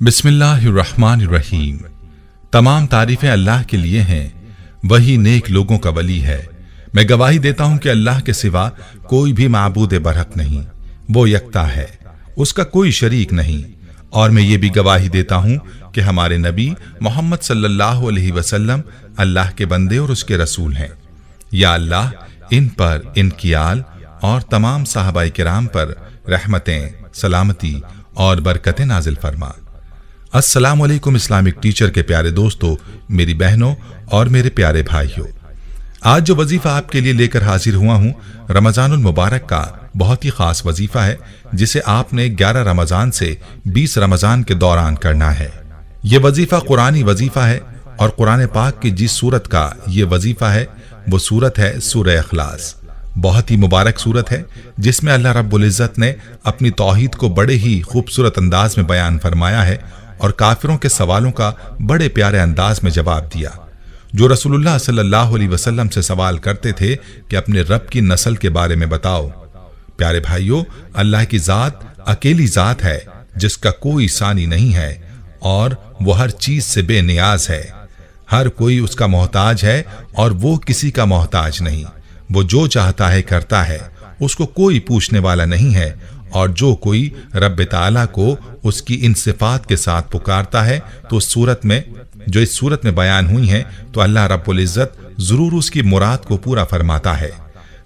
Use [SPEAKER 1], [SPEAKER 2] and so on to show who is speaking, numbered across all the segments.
[SPEAKER 1] बिस्मिल्लाहिर्रहमानिर्रहीम। तमाम तारीफें अल्लाह के लिए हैं, वही नेक लोगों का वली है। मैं गवाही देता हूं कि अल्लाह के सिवा कोई भी माबूद बरहक नहीं, वो यकता है, उसका कोई शरीक नहीं। और मैं ये भी गवाही देता हूं कि हमारे नबी मोहम्मद सल्लल्लाहु अलैहि वसल्लम अल्लाह के बंदे और उसके रसूल हैं। या अल्लाह इन पर, इनकी आल और तमाम साहबाए किराम पर रहमतें, सलामती और बरकतें नाजिल फरमा। अस्सलामु अलैकुम इस्लामिक टीचर के प्यारे दोस्तों, मेरी बहनों और मेरे प्यारे भाइयों, आज जो वजीफा आपके लिए लेकर हाजिर हुआ हूं, रमजानुल मुबारक का बहुत ही खास वजीफा है, जिसे आपने 11 रमजान से 20 रमजान के दौरान करना है। ये वजीफा कुरानी वजीफा है और कुरान पाक की जिस सूरत का ये वजीफा है वो सूरत है सूरह इखलास। बहुत ही मुबारक सूरत है, जिसमें अल्लाह रब्बुल इज्जत ने अपनी तौहीद को बड़े ही खूबसूरत अंदाज में बयान फरमाया है और काफिरों के सवालों का बड़े प्यारे अंदाज में जवाब दिया। जो रसूलुल्लाह सल्लल्लाहु अलैहि वसल्लम से सवाल करते थे कि अपने रब की नस्ल के बारे में बताओ। प्यारे भाइयों, अल्लाह की जात अकेली जात है, जिसका कोई सानी नहीं है और वो हर चीज से बेनियाज है। हर कोई उसका मोहताज है और वो किसी का मोहताज नहीं। वो जो चाहता है करता है, उसको कोई पूछने वाला नहीं है। और जो कोई रब ताला को उसकी इन सिफात के साथ पुकारता है तो इस सूरत में बयान हुई है, तो अल्लाह रब्बुल इज्जत जरूर उसकी मुराद को पूरा फरमाता है।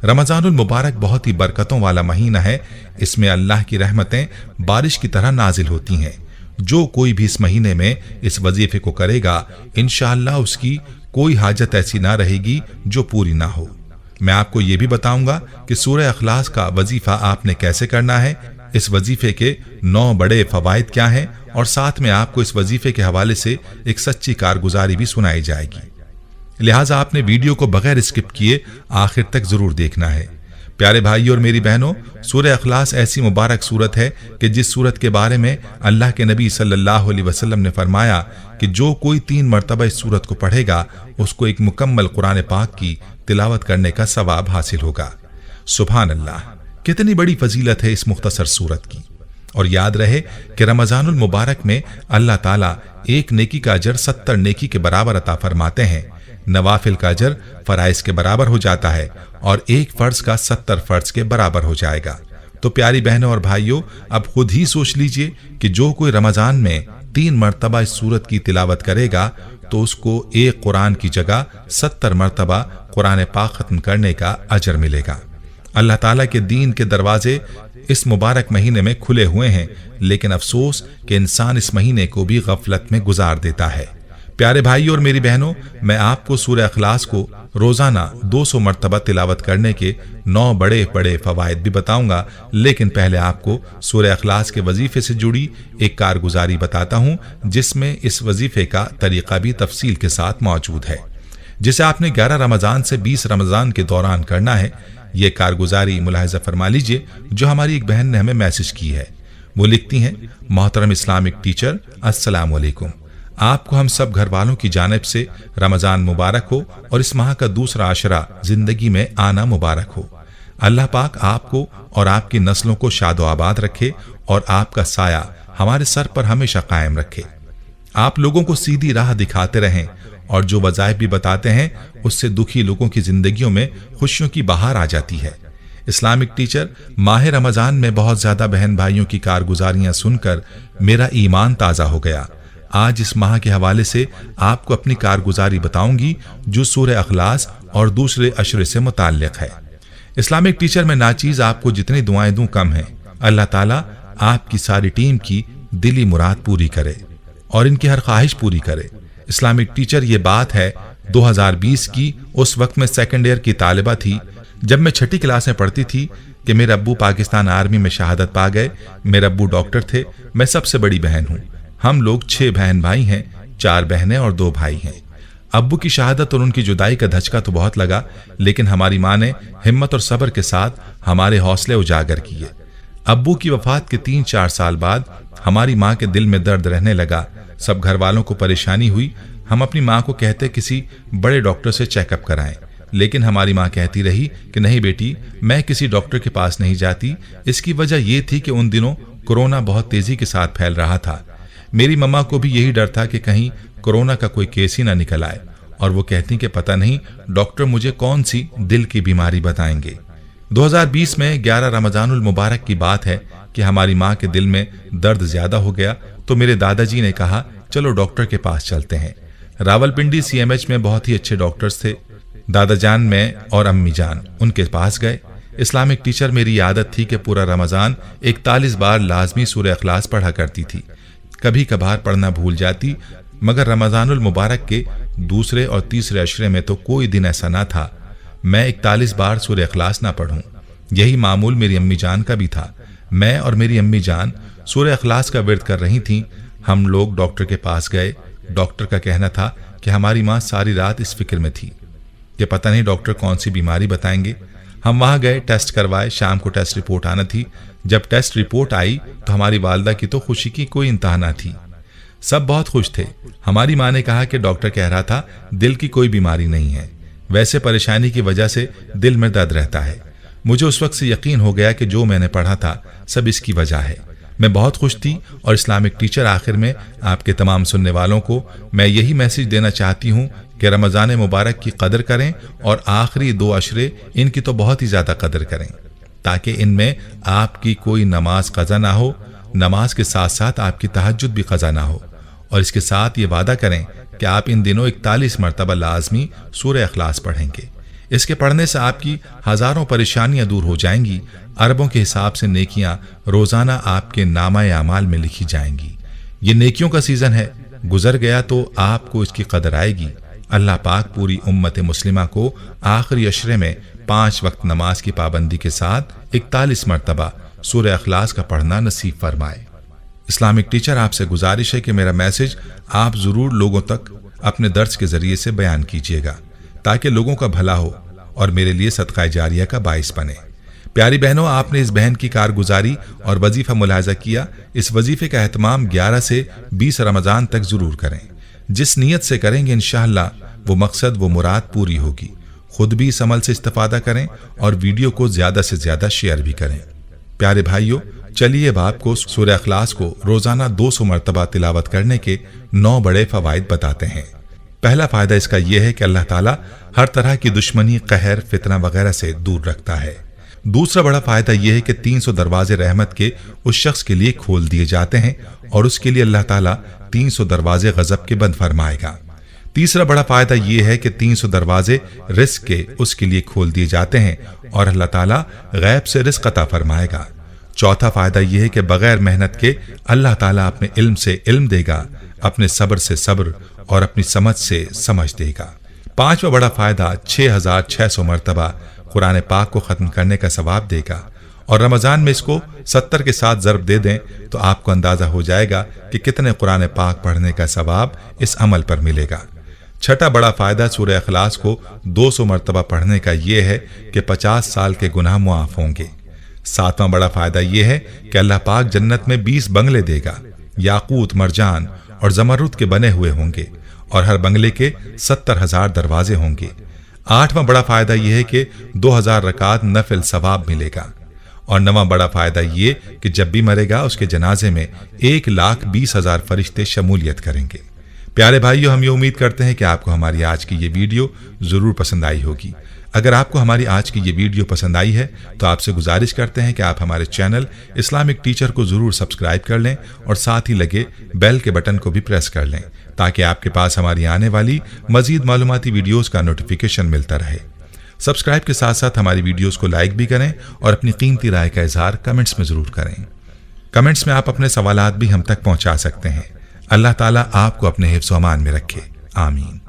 [SPEAKER 1] रमजानुल मुबारक बहुत ही बरकतों वाला महीना है। इसमें अल्लाह की रहमतें बारिश की तरह नाजिल होती हैं। जो कोई भी इस महीने में इस वजीफे को करेगा, इंशाअल्लाह उसकी कोई हाजत ऐसी ना रहेगी जो पूरी ना हो। मैं आपको ये भी बताऊंगा कि सूरह इखलास का वजीफा आपने कैसे करना है, इस वजीफे के 9 बड़े फवाइद क्या हैं, और साथ में आपको इस वजीफे के हवाले से एक सच्ची कारगुजारी भी सुनाई जाएगी। लिहाजा आपने वीडियो को बगैर स्किप किए आखिर तक जरूर देखना है। प्यारे भाई और मेरी बहनों, सूरह इखलास ऐसी मुबारक सूरत है कि जिस सूरत के बारे में अल्लाह के नबी सल्लल्लाहु अलैहि वसल्लम ने फरमाया कि जो कोई 3 मरतबा इस सूरत को पढ़ेगा, उसको एक मुकम्मल कुरान पाक की तिलावत करने का सवाब हासिल होगा। सुभान अल्लाह, कितनी बड़ी फजीलत है इस मुख्तसर सूरत की। और याद रहे कि रमजानुल मुबारक में अल्लाह ताला एक नेकी का अजर 70 नेकी के बराबर अता फरमाते हैं। नवाफिल का अजर फराइज के बराबर हो जाता है और एक फर्ज का 70 फर्ज के बराबर हो जाएगा। तो प्यारी बहनों और भाइयों, अब खुद ही सोच लीजिए कि जो कोई रमजान में 3 मरतबा इस सूरत की तिलावत करेगा तो उसको एक कुरान की जगह 70 मरतबा कुरान पाक खत्म करने का अजर मिलेगा। अल्लाह ताला के दीन के दरवाजे इस मुबारक महीने में खुले हुए हैं, लेकिन अफसोस कि इंसान इस महीने को भी गफलत में गुजार देता है। प्यारे भाई और मेरी बहनों, मैं आपको सूरह इखलास को रोजाना 200 मरतबा तिलावत करने के 9 बड़े बड़े फवायद भी बताऊंगा, लेकिन पहले आपको सूरह इखलास के वजीफे से जुड़ी एक कारगुजारी बताता हूं, जिसमें इस वजीफे का तरीका भी तफसील के साथ मौजूद है, जिसे आपने 11 रमजान से 20 रमजान के दौरान करना है। ये कारगुजारी मुलाहिजा फरमा लीजिए, जो हमारी एक बहन ने हमें मैसेज की है। वो लिखती हैं, मोहतरम इस्लामिक टीचर, अस्सलाम वालेकुम। आपको हम सब घर वालों की जानिब से रमजान मुबारक हो और इस माह का दूसरा आशरा जिंदगी में आना मुबारक हो। अल्लाह पाक आपको और आपकी नस्लों को शादो आबाद रखे और आपका साया हमारे सर पर हमेशा कायम रखे। आप लोगों को सीधी राह दिखाते रहें और जो वज़ाइफ भी बताते हैं, उससे दुखी लोगों की जिंदगियों में खुशियों की बहार आ जाती है। इस्लामिक टीचर, माह रमजान में बहुत ज्यादा बहन भाइयों की कारगुजारियां सुनकर मेरा ईमान ताज़ा हो गया। आज इस माह के हवाले से आपको अपनी कारगुजारी बताऊंगी, जो सूरह इखलास और दूसरे अशरे से मुताल्लिक है। इस्लामिक टीचर, मैं नाचीज आपको जितनी दुआएं दूं कम है। अल्लाह ताला आपकी सारी टीम की दिली मुराद पूरी करे और इनकी हर ख्वाहिश पूरी करे। इस्लामिक टीचर, ये बात है 2020 की। उस वक्त मैं सेकंड ईयर की तालिबा थी, जब मैं 6ठी क्लास में पढ़ती थी कि मेरे अब्बू पाकिस्तान आर्मी में शहादत पा गए। मेरे अब्बू डॉक्टर थे। मैं सबसे बड़ी बहन हूँ। हम लोग 6 बहन भाई हैं, 4 बहनें और 2 भाई हैं। अब्बू की शहादत और उनकी जुदाई का धचका तो बहुत लगा, लेकिन हमारी माँ ने हिम्मत और सब्र के साथ हमारे हौसले उजागर किए। अब्बू की वफात के 3-4 साल बाद हमारी माँ के दिल में दर्द रहने लगा। सब घर वालों को परेशानी हुई। हम अपनी माँ को कहते किसी बड़े डॉक्टर से चेकअप कराएं, लेकिन हमारी माँ कहती रही कि नहीं बेटी, मैं किसी डॉक्टर के पास नहीं जाती। इसकी वजह यह थी कि उन दिनों कोरोना बहुत तेजी के साथ फैल रहा था। मेरी मम्मा को भी यही डर था कि कहीं कोरोना का कोई केस ही ना निकल आए, और वो कहती कि पता नहीं डॉक्टर मुझे कौन सी दिल की बीमारी बताएंगे। 2020 में 11 रमजानुल मुबारक की बात है कि हमारी माँ के दिल में दर्द ज्यादा हो गया, तो मेरे दादाजी ने कहा चलो डॉक्टर के पास चलते हैं। रावलपिंडी CMH में बहुत ही अच्छे डॉक्टर्स थे। दादा जान, मैं और अम्मी जान उनके पास गए। इस्लामिक टीचर मेरी आदत थी कि पूरा रमजान 41 बार लाजमी सूरह इखलास पढ़ा करती थी। कभी कभार पढ़ना भूल जाती, मगर रमजानुल मुबारक के दूसरे और तीसरे अशरे में तो कोई दिन ऐसा ना था मैं 41 बार सूरह इखलास ना पढ़ूं। यही मामूल मेरी अम्मी जान का भी था। मैं और मेरी अम्मी जान सूरह इखलास का विर्द कर रही थीं। हम लोग डॉक्टर के पास गए। डॉक्टर का कहना था कि हमारी माँ सारी रात इस फिक्र में थी कि पता नहीं डॉक्टर कौन सी बीमारी बताएंगे। हम वहां गए, टेस्ट करवाए। शाम को टेस्ट रिपोर्ट आना थी। जब टेस्ट रिपोर्ट आई तो हमारी वालदा की तो खुशी की कोई इंतहा ना थी। सब बहुत खुश थे। हमारी माँ ने कहा कि डॉक्टर कह रहा था दिल की कोई बीमारी नहीं है, वैसे परेशानी की वजह से दिल में दर्द रहता है। मुझे उस वक्त से यकीन हो गया कि जो मैंने पढ़ा था सब इसकी वजह है। मैं बहुत खुश थी। और इस्लामिक टीचर, आखिर में आपके तमाम सुनने वालों को मैं यही मैसेज देना चाहती हूँ कि रमज़ान मुबारक की कदर करें और आखिरी 2 अशरे इनकी तो बहुत ही ज़्यादा कदर करें, ताकि इनमें आपकी कोई नमाज कज़ा ना हो, नमाज के साथ साथ आपकी तहज्जुद भी कज़ा ना हो। और इसके साथ ये वादा करें कि आप इन दिनों 41 मरतबा लाजमी सूरह इखलास पढ़ेंगे। इसके पढ़ने से आपकी हजारों परेशानियां दूर हो जाएंगी। अरबों के हिसाब से नेकियां रोजाना आपके नामा-ए आमाल में लिखी जाएंगी। ये नेकियों का सीजन है, गुजर गया तो आपको इसकी कदर आएगी। अल्लाह पाक पूरी उम्मत मुस्लिमा को आखिरी अशरे में 5 वक्त नमाज की पाबंदी के साथ 41 मरतबा सूरह इखलास का पढ़ना नसीब फरमाए। इस्लामिक टीचर, आपसे गुजारिश है कि मेरा मैसेज आप जरूर लोगों तक अपने दर्स के जरिए से बयान कीजिएगा, ताकि लोगों का भला हो और मेरे लिए सदका जारिया का बाइस बने। प्यारी बहनों, आपने इस बहन की कारगुजारी और वजीफा मुलाहिजा किया। इस वजीफे का एहतमाम 11 से 20 रमजान तक जरूर करें। जिस नीयत से करेंगे इंशाअल्लाह वो मकसद, वो मुराद पूरी होगी। खुद भी इस अमल से इस्तिफादा करें और वीडियो को ज्यादा से ज्यादा शेयर भी करें। प्यारे भाइयों, चलिए अब आपको सूरह इखलास को रोजाना 200 मरतबा तिलावत करने के 9 बड़े फवाइद बताते हैं। पहला फायदा इसका यह है कि अल्लाह ताला हर तरह की दुश्मनी, कहर, फितना वगैरह से दूर रखता है। दूसरा बड़ा फायदा यह है कि 300 दरवाजे रहमत के उस शख्स के लिए खोल दिए जाते हैं और उसके लिए अल्लाह ताला 300 दरवाजे गजब के बंद फरमाएगा। तीसरा बड़ा फायदा यह है कि 300 दरवाजे रिस्क के उसके लिए खोल दिए जाते हैं और अल्लाह ताला गैब से रिस्क अता फरमाएगा। चौथा फायदा यह है कि बगैर मेहनत के अल्लाह ताला अपने इल्म से इल्म देगा, अपने सब्र से सब्र और अपनी समझ से समझ देगा। पांचवा बड़ा फायदा 6600 मरतबा कुरान पाक को खत्म करने का सवाब देगा। और रमजान में इसको 70 के साथ ज़रब दे दें तो आपको अंदाजा हो जाएगा कि कितने कुरान पाक पढ़ने का सवाब इस अमल पर मिलेगा। छठा बड़ा फायदा सूरह इखलास को 200 मरतबा पढ़ने का यह है कि 50 साल के गुनाह मुआफ होंगे। सातवां बड़ा फायदा यह है कि अल्लाह पाक जन्नत में 20 बंगले देगा, याकूत, मरजान और जमरुद के बने हुए होंगे और हर बंगले के 70,000 दरवाजे होंगे। आठवां बड़ा फायदा यह है कि 2000 रकात नफिल सवाब मिलेगा। और नवां बड़ा फायदा ये कि जब भी मरेगा उसके जनाजे में 1,20,000 फरिश्ते शमूलियत करेंगे। प्यारे भाइयों, हम ये उम्मीद करते हैं कि आपको हमारी आज की ये वीडियो जरूर पसंद आई होगी। अगर आपको हमारी आज की ये वीडियो पसंद आई है तो आपसे गुजारिश करते हैं कि आप हमारे चैनल इस्लामिक टीचर को जरूर सब्सक्राइब कर लें और साथ ही लगे बेल के बटन को भी प्रेस कर लें, ताकि आपके पास हमारी आने वाली मजीद मालूमाती वीडियोस का नोटिफिकेशन मिलता रहे। सब्सक्राइब के साथ साथ हमारी वीडियोस को लाइक भी करें और अपनी कीमती राय का इजहार कमेंट्स में जरूर करें। कमेंट्स में आप अपने सवालात भी हम तक पहुंचा सकते हैं। अल्लाह ताला आपको अपने हिफ्ज़ व अमान में रखे। आमीन।